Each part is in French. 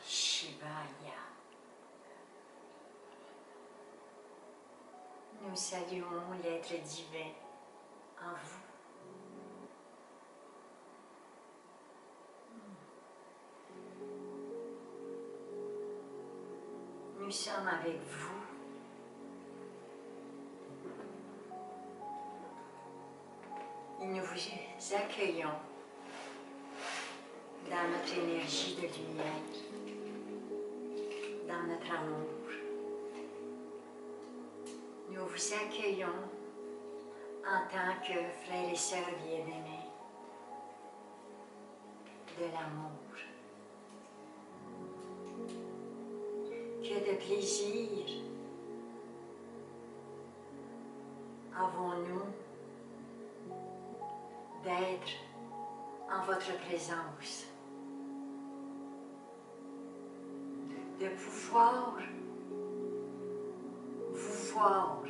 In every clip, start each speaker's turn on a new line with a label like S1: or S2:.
S1: Shivaya. Nous saluons l'être divin en vous. Nous sommes avec vous. Et nous vous accueillons dans notre énergie de lumière, dans notre amour. Nous vous accueillons en tant que frères et sœurs bien-aimés de l'amour. Que de plaisir avons-nous d'être en votre présence, de pouvoir vous voir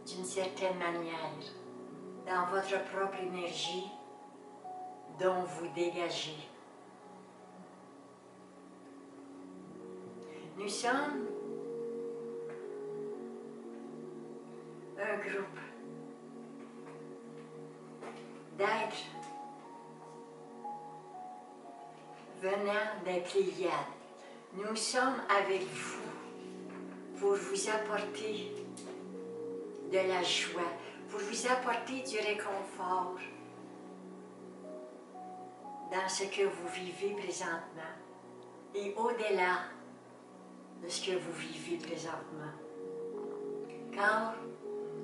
S1: d'une certaine manière dans votre propre énergie dont vous dégagez. Nous sommes un groupe d'êtres venant des Pléiades. Nous sommes avec vous pour vous apporter de la joie, pour vous apporter du réconfort dans ce que vous vivez présentement et au-delà de ce que vous vivez présentement. Car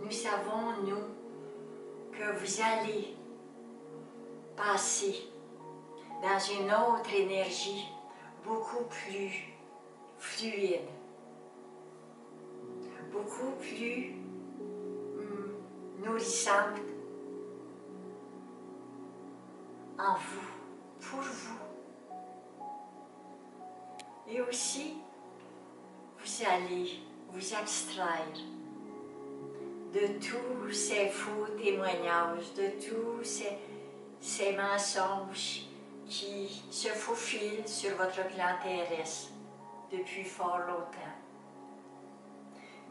S1: nous savons, nous, que vous allez passer dans une autre énergie beaucoup plus fluide, beaucoup plus nourrissante en vous, pour vous. Et aussi, vous allez vous abstraire de tous ces faux témoignages, de tous ces mensonges qui se faufilent sur votre plan terrestre depuis fort longtemps.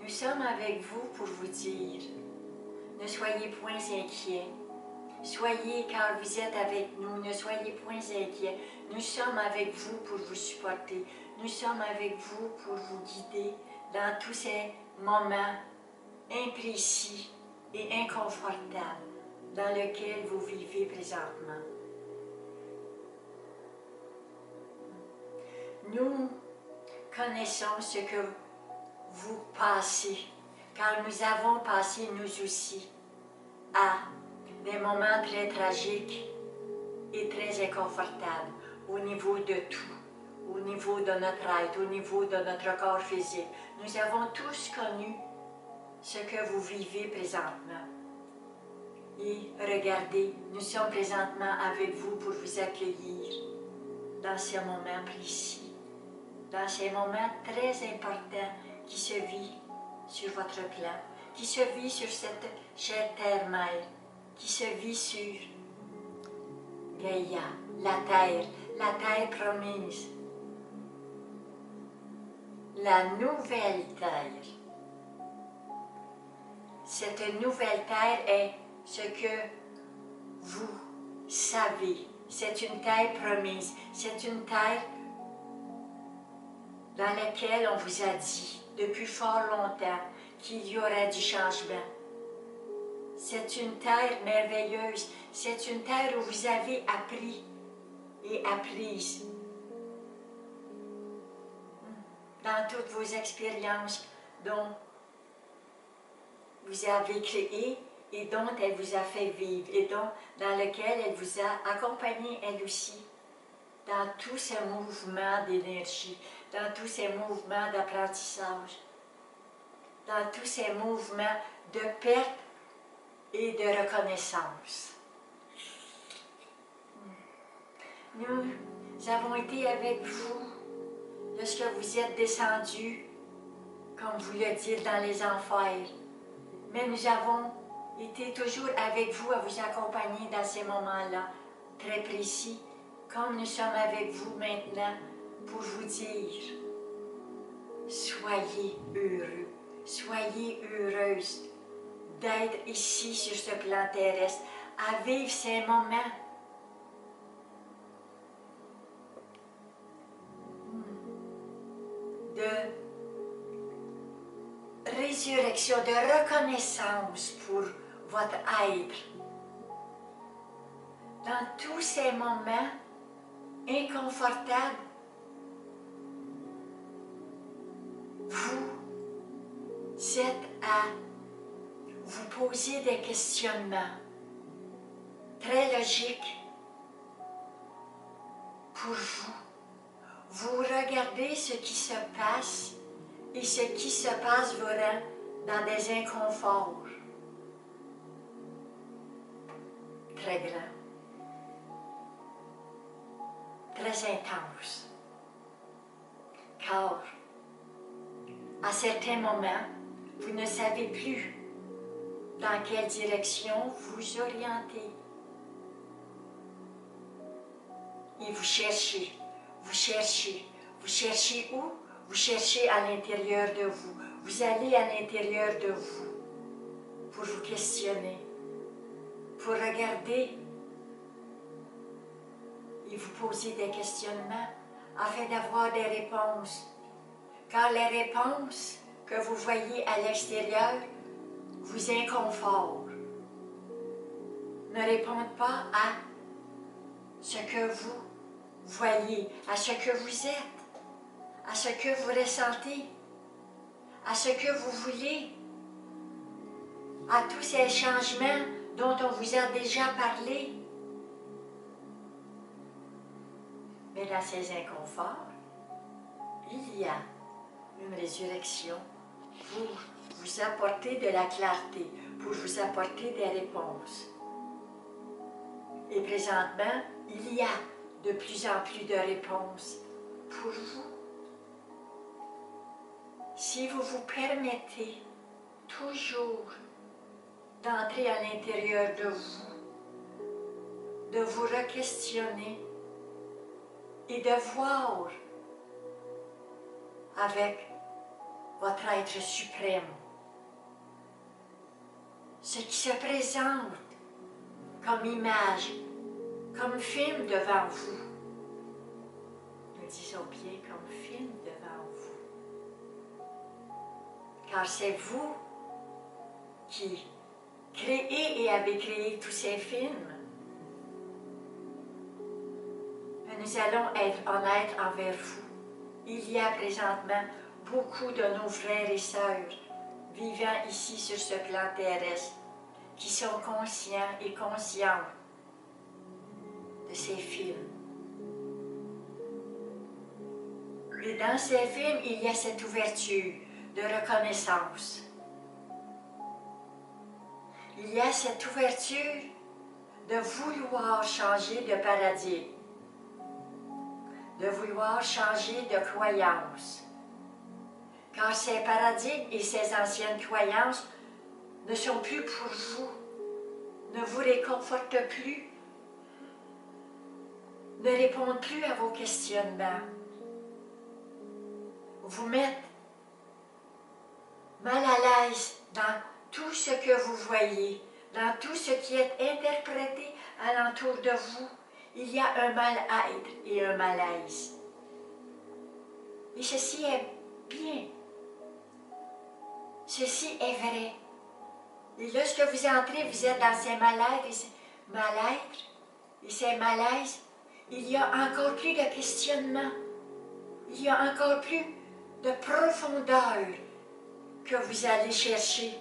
S1: Nous sommes avec vous pour vous dire, ne soyez point inquiets. Soyez, quand vous êtes avec nous, ne soyez point inquiets. Nous sommes avec vous pour vous supporter. Nous sommes avec vous pour vous guider dans tous ces moments imprécis et inconfortables dans lesquels vous vivez présentement. Nous connaissons ce que vous passez, car nous avons passé nous aussi à des moments très tragiques et très inconfortables au niveau de tout, au niveau de notre être, au niveau de notre corps physique. Nous avons tous connu ce que vous vivez présentement. Et regardez, nous sommes présentement avec vous pour vous accueillir dans ces moments précis, dans ces moments très importants qui se vivent sur votre plan, qui se vit sur cette chère terre-mère, qui se vit sur Gaïa, la terre promise, la nouvelle terre. Cette nouvelle terre est ce que vous savez. C'est une terre promise, c'est une terre dans laquelle on vous a dit depuis fort longtemps qu'il y aura du changement. C'est une terre merveilleuse, c'est une terre où vous avez appris et apprise dans toutes vos expériences dont vous avez créé et dont elle vous a fait vivre et dans lequel elle vous a accompagné elle aussi dans tous ces mouvements d'énergie, dans tous ces mouvements d'apprentissage, dans tous ces mouvements de perte et de reconnaissance. Nous avons été avec vous lorsque vous êtes descendus, comme vous le dites, dans les enfers. Mais nous avons été toujours avec vous à vous accompagner dans ces moments-là, très précis, comme nous sommes avec vous maintenant pour vous dire, soyez heureux, soyez heureuse d'être ici sur ce plan terrestre, à vivre ces moments de résurrection, de reconnaissance pour votre être. Dans tous ces moments inconfortables, vous êtes à vous poser des questionnements très logiques pour vous. Vous regardez ce qui se passe et ce qui se passe vous rend dans des inconforts très grands, très intenses. Car à certains moments, vous ne savez plus dans quelle direction vous orienter. Et vous cherchez, vous cherchez, vous cherchez où? Vous cherchez à l'intérieur de vous. Vous allez à l'intérieur de vous pour vous questionner, pour regarder et vous poser des questionnements afin d'avoir des réponses. Car les réponses que vous voyez à l'extérieur vous inconfortent, ne répondent pas à ce que vous voyez, à ce que vous êtes, à ce que vous ressentez, à ce que vous voulez, à tous ces changements dont on vous a déjà parlé. Mais dans ces inconforts, il y a une résurrection pour vous apporter de la clarté, pour vous apporter des réponses. Et présentement, il y a de plus en plus de réponses pour vous. Si vous vous permettez toujours d'entrer à l'intérieur de vous re-questionner et de voir avec votre être suprême ce qui se présente comme image, comme film devant vous. Nous disons bien comme film devant vous. Car c'est vous qui créez et avez créé tous ces films. Mais nous allons être honnêtes envers vous. Il y a présentement beaucoup de nos frères et sœurs vivant ici sur ce plan terrestre qui sont conscients et conscientes de ces films. Et dans ces films, il y a cette ouverture de reconnaissance. Il y a cette ouverture de vouloir changer de paradigme, de vouloir changer de croyance. Car ces paradigmes et ces anciennes croyances ne sont plus pour vous, ne vous réconfortent plus, ne répondent plus à vos questionnements, vous mettent mal à l'aise dans tout ce que vous voyez, dans tout ce qui est interprété alentour de vous. Il y a un mal-être et un malaise. Et ceci est bien. Ceci est vrai. Et lorsque vous entrez, vous êtes dans ces mal-être et ces malaises, il y a encore plus de questionnement. Il y a encore plus de profondeur que vous allez chercher.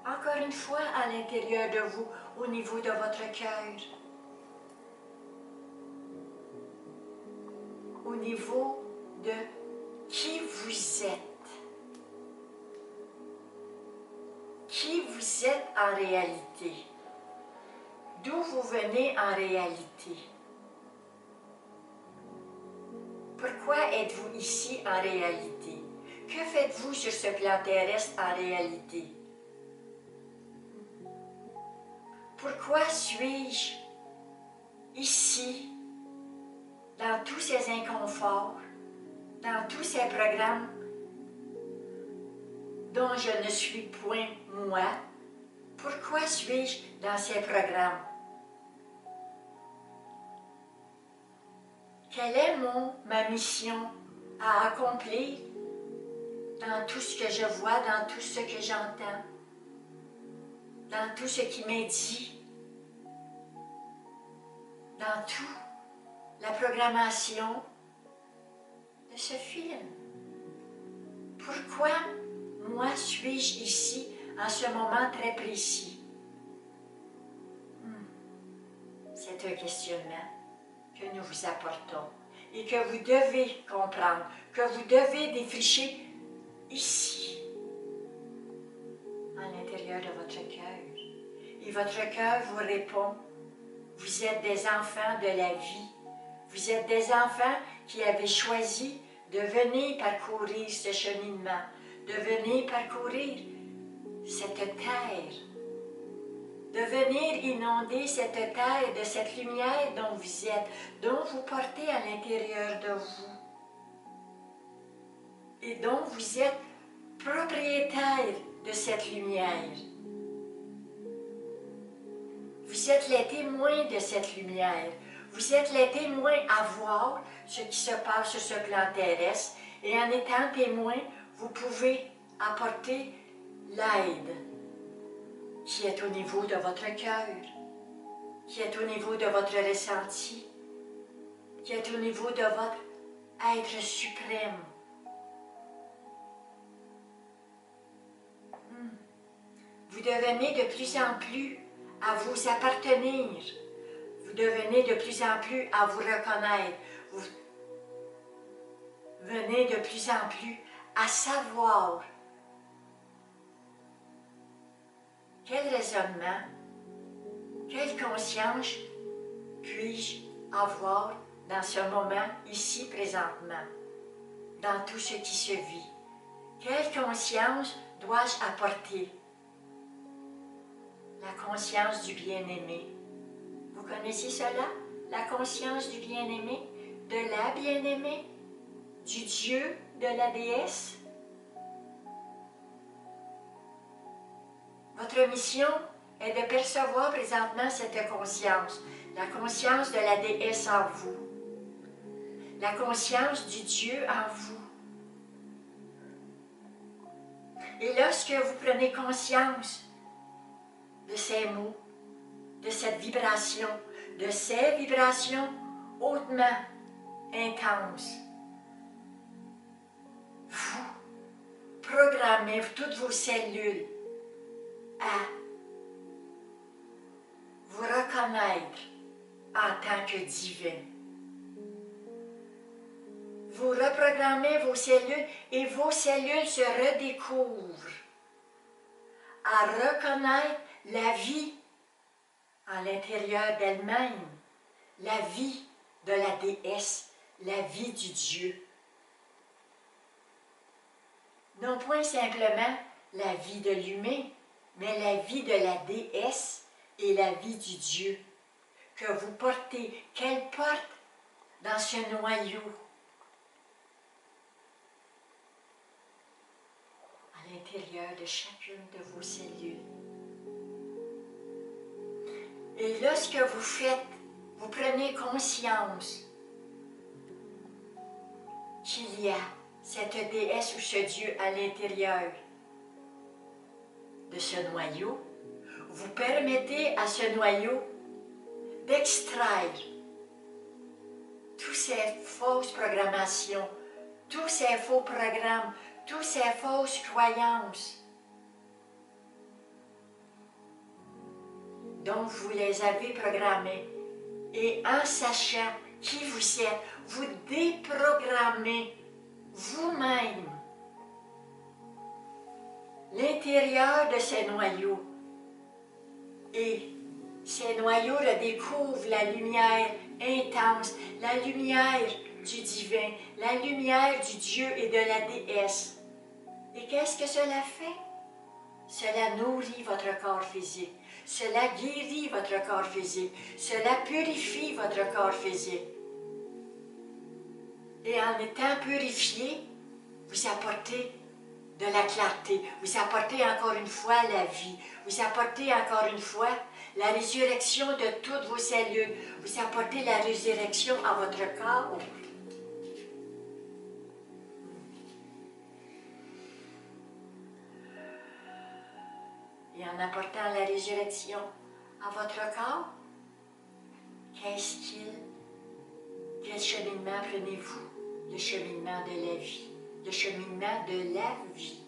S1: Encore une fois, à l'intérieur de vous, au niveau de votre cœur. Au niveau de qui vous êtes. Qui vous êtes en réalité. D'où vous venez en réalité. Pourquoi êtes-vous ici en réalité? Que faites-vous sur ce plan terrestre en réalité? Pourquoi suis-je ici tous ces inconforts, dans tous ces programmes dont je ne suis point moi, pourquoi suis-je dans ces programmes? Quelle est ma mission à accomplir dans tout ce que je vois, dans tout ce que j'entends, dans tout ce qui m'est dit, dans tout la programmation de ce film? Pourquoi moi suis-je ici en ce moment très précis? C'est un questionnement que nous vous apportons et que vous devez comprendre, que vous devez défricher ici, à l'intérieur de votre cœur. Et votre cœur vous répond, vous êtes des enfants de la vie, vous êtes des enfants qui avaient choisi de venir parcourir ce cheminement, de venir parcourir cette terre, de venir inonder cette terre de cette lumière dont vous êtes, dont vous portez à l'intérieur de vous, et dont vous êtes propriétaire de cette lumière. Vous êtes les témoins de cette lumière. Vous êtes les témoins à voir ce qui se passe sur ce plan terrestre, et en étant témoin, vous pouvez apporter l'aide qui est au niveau de votre cœur, qui est au niveau de votre ressenti, qui est au niveau de votre être suprême. Vous devenez de plus en plus à vous appartenir. Vous devenez de plus en plus à vous reconnaître. Vous venez de plus en plus à savoir quel raisonnement, quelle conscience puis-je avoir dans ce moment, ici, présentement, dans tout ce qui se vit. Quelle conscience dois-je apporter? La conscience du bien-aimé. Vous connaissez cela? La conscience du bien-aimé, de la bien-aimée, du Dieu, de la déesse. Votre mission est de percevoir présentement cette conscience, la conscience de la déesse en vous, la conscience du Dieu en vous. Et lorsque vous prenez conscience de ces mots, de cette vibration, de ces vibrations hautement intenses, vous programmez toutes vos cellules à vous reconnaître en tant que divin. Vous reprogrammez vos cellules et vos cellules se redécouvrent à reconnaître la vie à l'intérieur d'elle-même, la vie de la déesse, la vie du Dieu. Non point simplement la vie de l'humain, mais la vie de la déesse et la vie du Dieu que vous portez, qu'elle porte dans ce noyau à l'intérieur de chacune de vos cellules. Et lorsque vous prenez conscience qu'il y a cette déesse ou ce Dieu à l'intérieur de ce noyau, vous permettez à ce noyau d'extraire toutes ces fausses programmations, tous ces faux programmes, toutes ces fausses croyances dont vous les avez programmées. Et en sachant qui vous êtes, vous déprogrammez vous-même l'intérieur de ces noyaux. Et ces noyaux redécouvrent la lumière intense, la lumière du divin, la lumière du Dieu et de la déesse. Et qu'est-ce que cela fait? Cela nourrit votre corps physique, cela guérit votre corps physique, cela purifie votre corps physique. Et en étant purifié, vous apportez de la clarté, vous apportez encore une fois la vie, vous apportez encore une fois la résurrection de toutes vos cellules, vous apportez la résurrection à votre corps. Et en apportant la résurrection à votre corps, quel cheminement prenez-vous? Le cheminement de la vie. Le cheminement de la vie.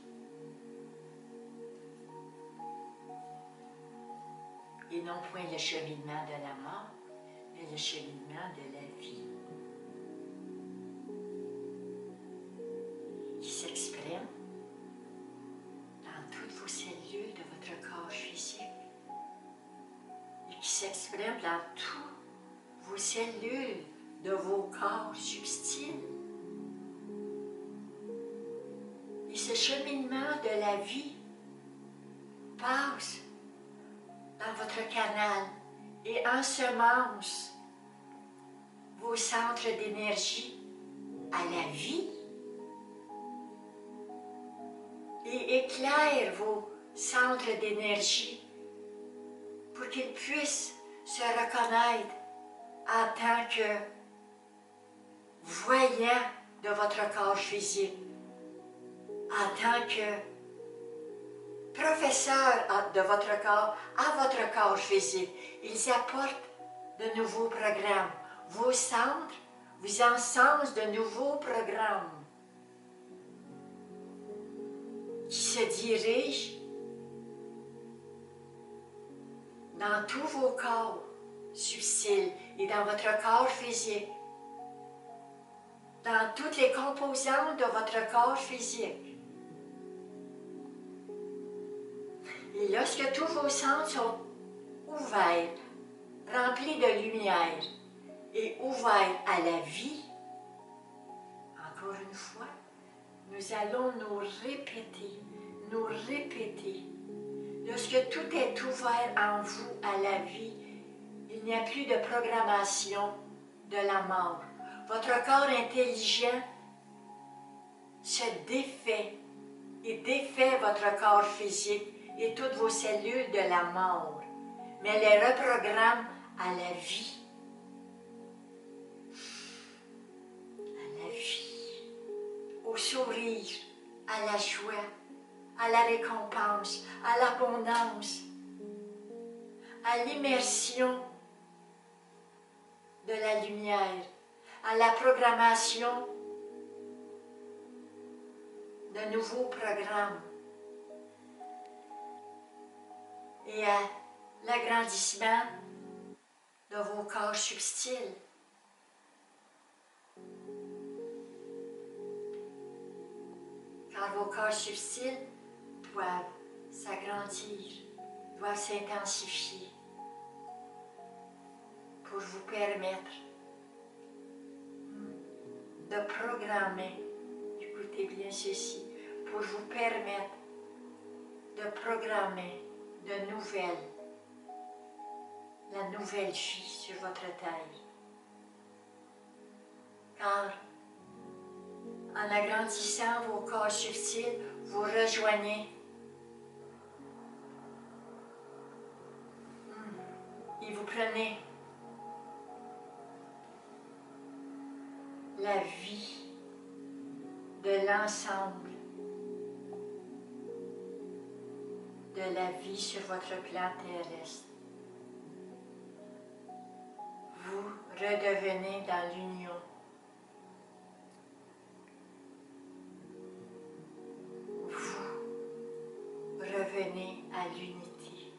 S1: Et non point le cheminement de la mort, mais le cheminement de la vie. Qui s'exprime dans toutes vos cellules de votre corps physique. Et qui s'exprime dans toutes vos cellules de vos corps subtils. Et ce cheminement de la vie passe dans votre canal et ensemence vos centres d'énergie à la vie et éclaire vos centres d'énergie pour qu'ils puissent se reconnaître en tant que voyants de votre corps physique, en tant que professeurs de votre corps à votre corps physique. Ils apportent de nouveaux programmes. Vos centres vous encensent de nouveaux programmes qui se dirigent dans tous vos corps subtils et dans votre corps physique, dans toutes les composantes de votre corps physique. Et lorsque tous vos centres sont ouverts, remplis de lumière et ouverts à la vie, encore une fois, nous allons nous répéter. Lorsque tout est ouvert en vous à la vie, il n'y a plus de programmation de la mort. Votre corps intelligent se défait et défait votre corps physique et toutes vos cellules de la mort, mais les reprogramme à la vie. À la vie, au sourire, à la joie, à la récompense, à l'abondance, à l'immersion de la lumière, à la programmation de nouveaux programmes et à l'agrandissement de vos corps subtils. Car vos corps subtils doivent s'agrandir, doivent s'intensifier pour vous permettre de programmer, écoutez bien ceci, pour vous permettre de programmer de nouvelles, la nouvelle vie sur votre taille. Car en agrandissant vos corps subtils, vous rejoignez et vous prenez la vie de l'ensemble de la vie sur votre plan terrestre. Vous redevenez dans l'union. Vous revenez à l'unité.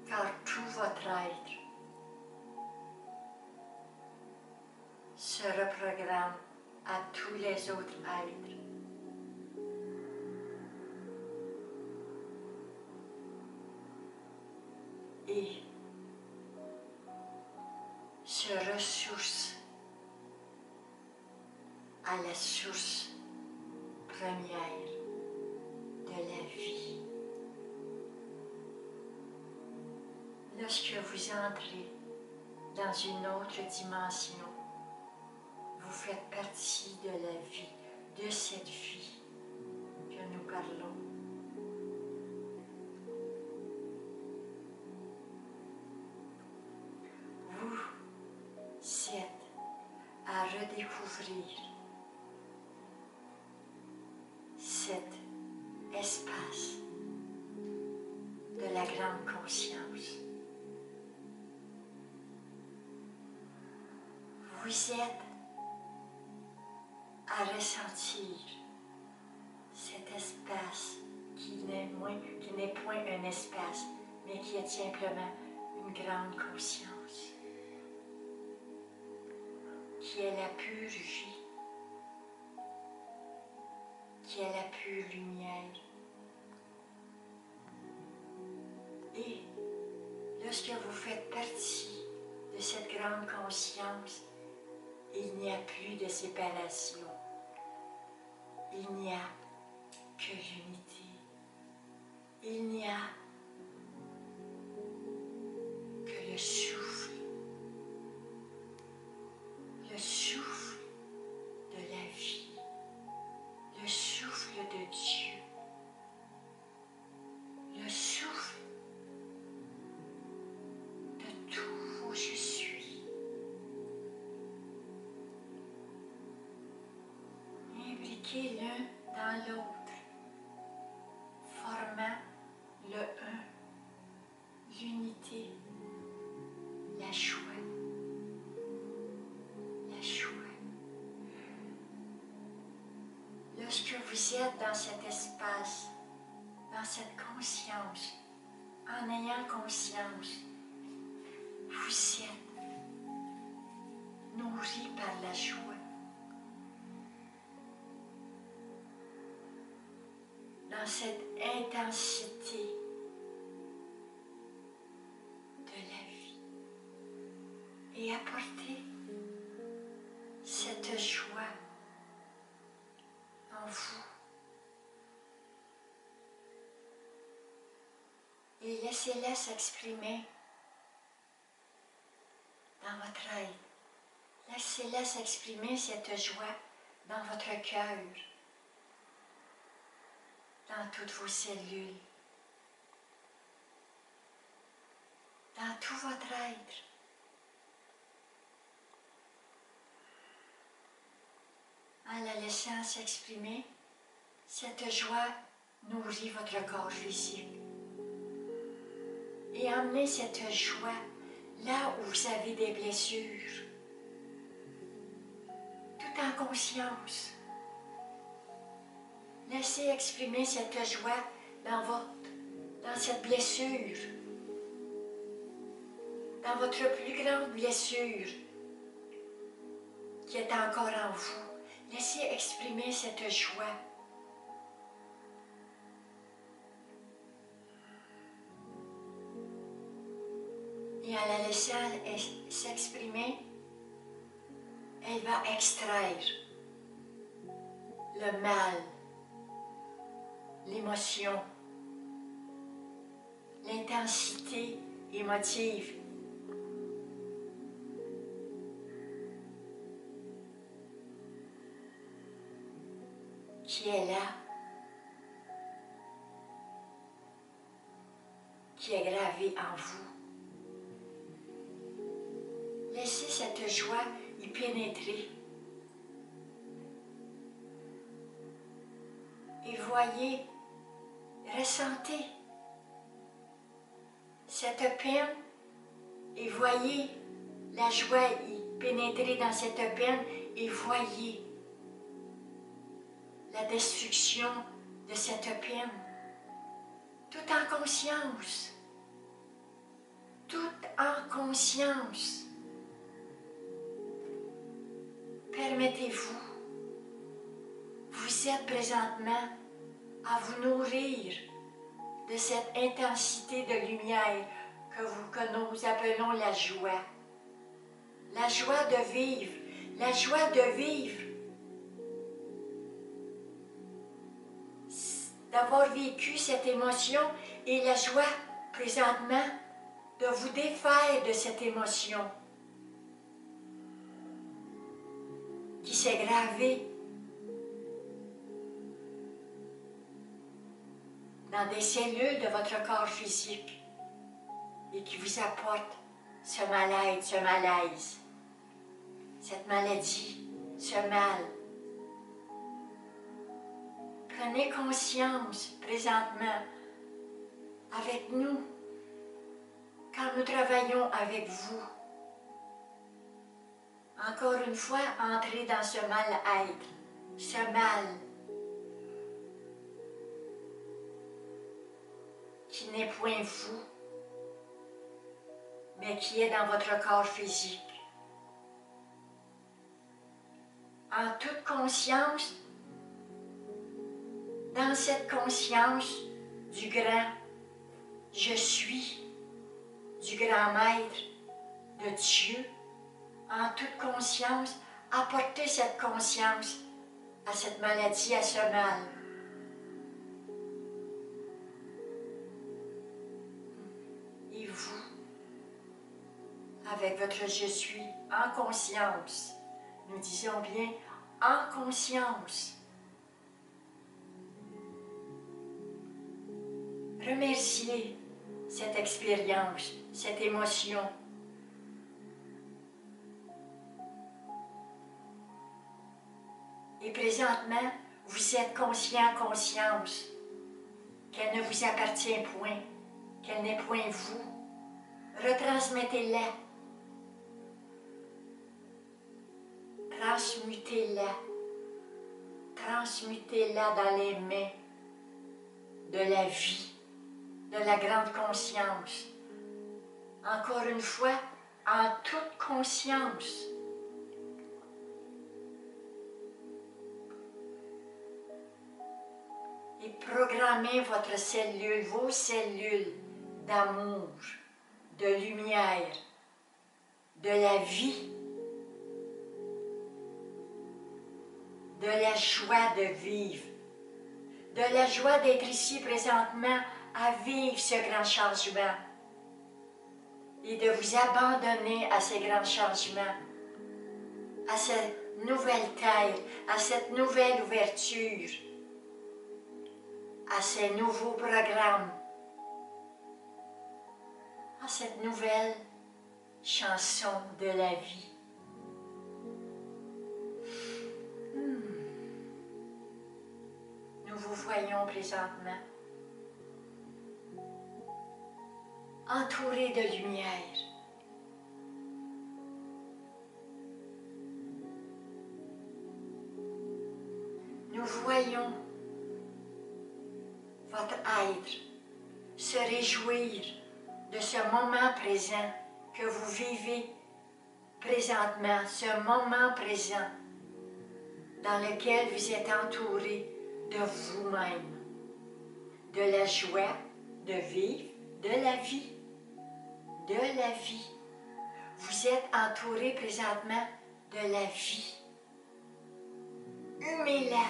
S1: Car tout votre être se reprogramme à tous les autres êtres. Et se ressource à la source première de la vie. Lorsque vous entrez dans une autre dimension, vous faites partie de la vie, de cette vie que nous parlons. Vous êtes à redécouvrir cet espace de la grande conscience. Vous êtes à ressentir cet espace qui n'est point un espace, mais qui est simplement une grande conscience, qui est la pure vie, qui est la pure lumière. Et lorsque vous faites partie de cette grande conscience, il n'y a plus de séparation. Il n'y a que l'unité. Il n'y a que le souffle de la vie, le souffle de Dieu, le souffle de tout où je suis. Imbriquez l'un dans l'autre, formant le un, l'unité, la joie. La joie. Lorsque vous êtes dans cet espace, dans cette conscience, en ayant conscience, vous êtes nourri par la joie. Dans cette intensité de la vie. Et apportez cette joie en vous. Et laissez-la s'exprimer dans votre être. Laissez-la s'exprimer, cette joie, dans votre cœur, dans toutes vos cellules, dans tout votre être. En la laissant s'exprimer, cette joie nourrit votre corps physique. Et emmenez cette joie là où vous avez des blessures, tout en conscience. Laissez exprimer cette joie dans cette blessure, dans votre plus grande blessure qui est encore en vous. Laissez exprimer cette joie. Et en la laissant s'exprimer, elle va extraire le mal, l'émotion, l'intensité émotive qui est là, qui est gravée en vous. Laissez cette joie y pénétrer. Et voyez, ressentez cette peine et voyez la joie y pénétrer dans cette peine et voyez la destruction de cette peine, tout en conscience, tout en conscience. Permettez-vous, vous êtes présentement à vous nourrir de cette intensité de lumière que nous appelons la joie. La joie de vivre, la joie de vivre, d'avoir vécu cette émotion et la joie présentement de vous défaire de cette émotion s'est gravé dans des cellules de votre corps physique et qui vous apporte ce mal-être, ce malaise, cette maladie, ce mal. Prenez conscience présentement avec nous, quand nous travaillons avec vous. Encore une fois, entrez dans ce mal-être, ce mal qui n'est point vous, mais qui est dans votre corps physique. En toute conscience, dans cette conscience du grand je suis, du grand maître, de Dieu, en toute conscience, apportez cette conscience à cette maladie, à ce mal. Et vous, avec votre je suis, en conscience, nous disons bien en conscience. Remerciez cette expérience, cette émotion. Et présentement, vous êtes conscient, conscience, qu'elle ne vous appartient point, qu'elle n'est point vous. Retransmettez-la. Transmutez-la. Transmutez-la dans les mains de la vie, de la grande conscience. Encore une fois, en toute conscience. Et programmez votre cellule, vos cellules d'amour, de lumière, de la vie, de la joie de vivre, de la joie d'être ici présentement à vivre ce grand changement et de vous abandonner à ces grands changements, à cette nouvelle terre, à cette nouvelle ouverture, à ces nouveaux programmes, à cette nouvelle chanson de la vie. Nous vous voyons présentement entourés de lumière. Nous voyons votre être se réjouir de ce moment présent que vous vivez présentement, ce moment présent dans lequel vous êtes entouré de vous-même, de la joie de vivre, de la vie, de la vie. Vous êtes entouré présentement de la vie. Humez-la,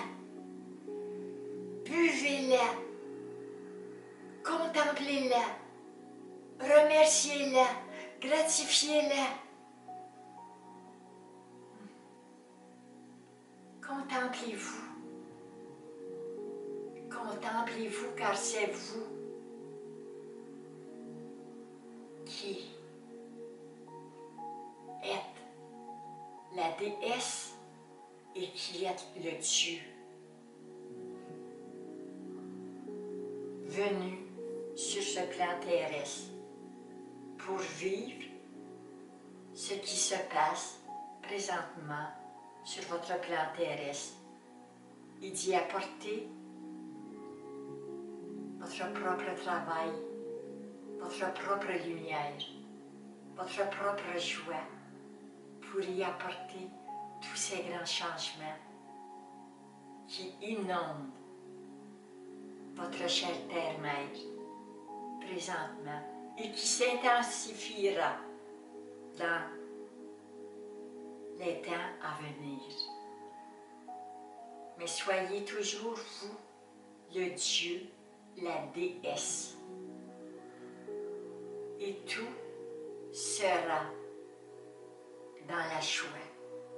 S1: buvez-la, contemplez-la, remerciez-la, gratifiez-la. Contemplez-vous. Contemplez-vous car c'est vous qui êtes la déesse et qui êtes le Dieu venu sur ce plan terrestre pour vivre ce qui se passe présentement sur votre plan terrestre et d'y apporter votre propre travail, votre propre lumière, votre propre joie pour y apporter tous ces grands changements qui inondent votre chère terre-mère présentement et qui s'intensifiera dans les temps à venir. Mais soyez toujours vous, le Dieu, la déesse. Et tout sera dans la joie.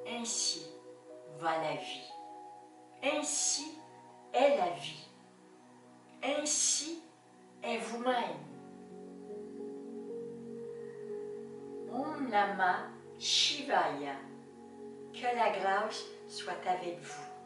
S1: Ainsi va la vie. Ainsi est la vie. Ainsi est vous-même. Om Namah Shivaya. Que la grâce soit avec vous.